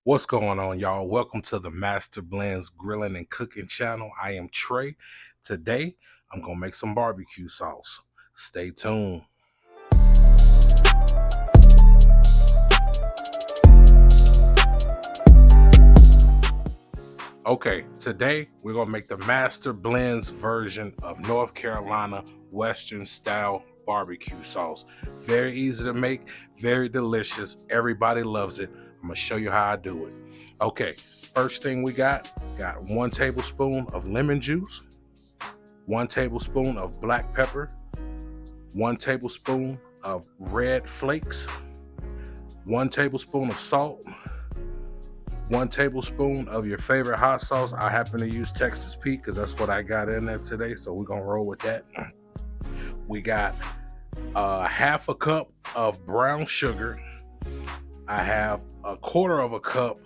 What's going on, y'all? Welcome to the Mastablendz Grilling and Cooking channel. I am Trey. Today, I'm going to make some barbecue sauce. Stay tuned. Okay, today we're going to make the Mastablendz version of North Carolina Western style barbecue sauce. Very easy to make, very delicious. Everybody loves it. I'm going to show you how I do it. Okay, first thing we got 1 tablespoon of lemon juice, 1 tablespoon of black pepper, 1 tablespoon of red flakes, 1 tablespoon of salt, 1 tablespoon of your favorite hot sauce. I happen to use Texas Pete because that's what I got in there today, so we're gonna roll with that. We got half a cup of brown sugar. I have 1/4 cup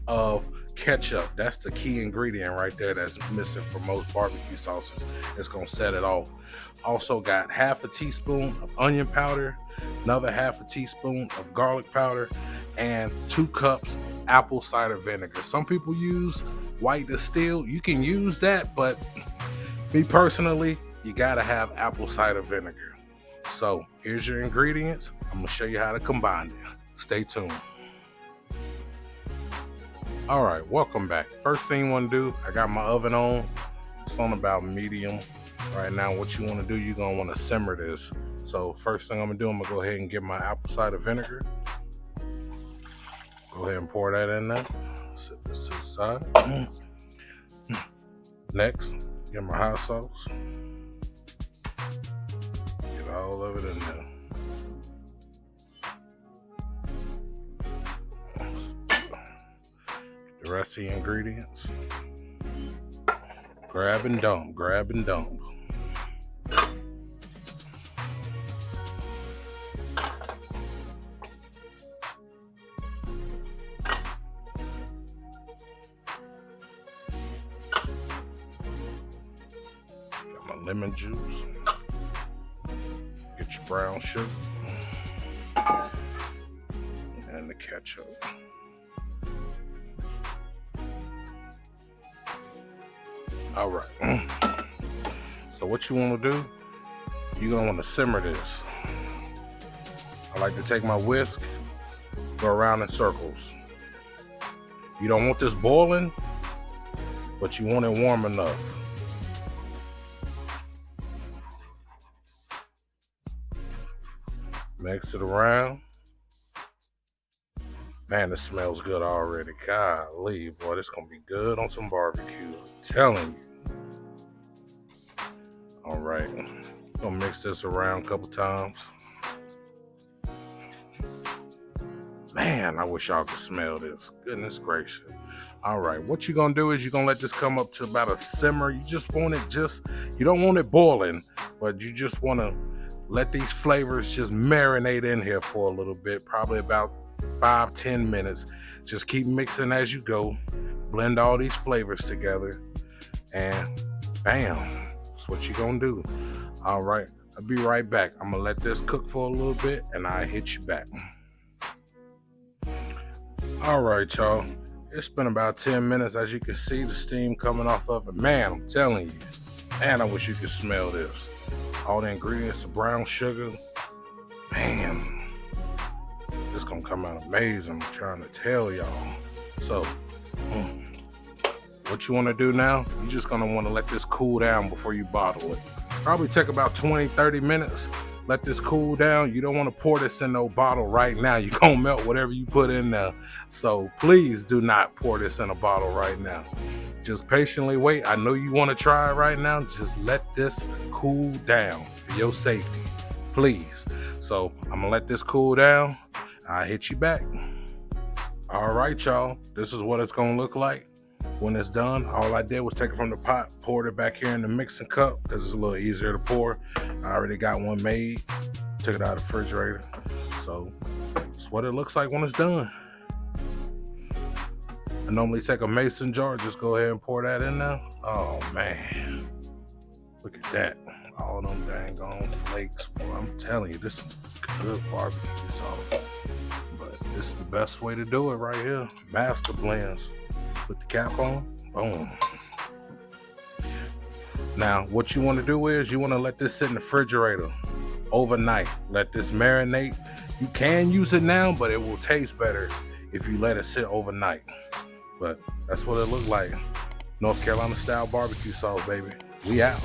of ketchup. That's the key ingredient right there that's missing for most barbecue sauces. It's gonna set it off. Also got half a teaspoon of onion powder, another half a teaspoon of garlic powder, and 2 cups apple cider vinegar. Some people use white distilled. You can use that, but me personally, you gotta have apple cider vinegar. So here's your ingredients. I'm gonna show you how to combine them. Stay tuned. All right, welcome back. First thing you want to do, I got my oven on. It's on about medium right now. What you want to do, you're gonna want to simmer this. So first thing I'm gonna do, I'm gonna go ahead and get my apple cider vinegar. Go ahead and pour that in there. Set this to the side. Next, get my hot sauce. Get all of it in there. The rest of the ingredients. Grab and dump, grab and dump. Got my lemon juice. Get your brown sugar. And the ketchup. All right. So what you want to do, you're going to want to simmer this. I like to take my whisk, go around in circles. You don't want this boiling, but you want it warm enough. Mix it around. Man, this smells good already. Golly, boy, this gonna be good on some barbecue. I'm telling you. All right, gonna mix this around a couple times. Man, I wish y'all could smell this. Goodness gracious. All right, what you're gonna do is you're gonna let this come up to about a simmer. You just want it you don't want it boiling, but you just wanna let these flavors just marinate in here for a little bit, probably about 5-10 minutes. Just keep mixing as you go. Blend all these flavors together, and bam, that's what you're gonna do. All right, I'll be right back. I'm gonna let this cook for a little bit, and I'll hit you back. All right, y'all. It's been about 10 minutes. As you can see, the steam coming off of it. Man, I'm telling you, man, I wish you could smell this. All the ingredients, the brown sugar, man, this gonna come out amazing. I'm trying to tell y'all. So, what you wanna do now, you're just gonna wanna let this cool down before you bottle it. Probably take about 20-30 minutes. Let this cool down. You don't wanna pour this in no bottle right now. You're gonna melt whatever you put in there. So please do not pour this in a bottle right now. Just patiently wait. I know you wanna try it right now. Just let this cool down for your safety, please. So I'm gonna let this cool down. I'll hit you back. All right, y'all. This is what it's gonna look like when it's done. All I did was take it from the pot, poured it back here in the mixing cup because it's a little easier to pour. I already got one made. Took it out of the refrigerator. So that's what it looks like when it's done. I normally take a mason jar, just go ahead and pour that in there. Oh man, look at that. All them dang on flakes. Boy, I'm telling you, this is good barbecue sauce. But This is the best way to do it right here. Mastablendz. Put the cap on. Boom. Now, what you want to do is you want to let this sit in the refrigerator overnight. Let this marinate. You can use it now, but it will taste better if you let it sit overnight. But that's what it looked like. North Carolina style barbecue sauce, baby. We out.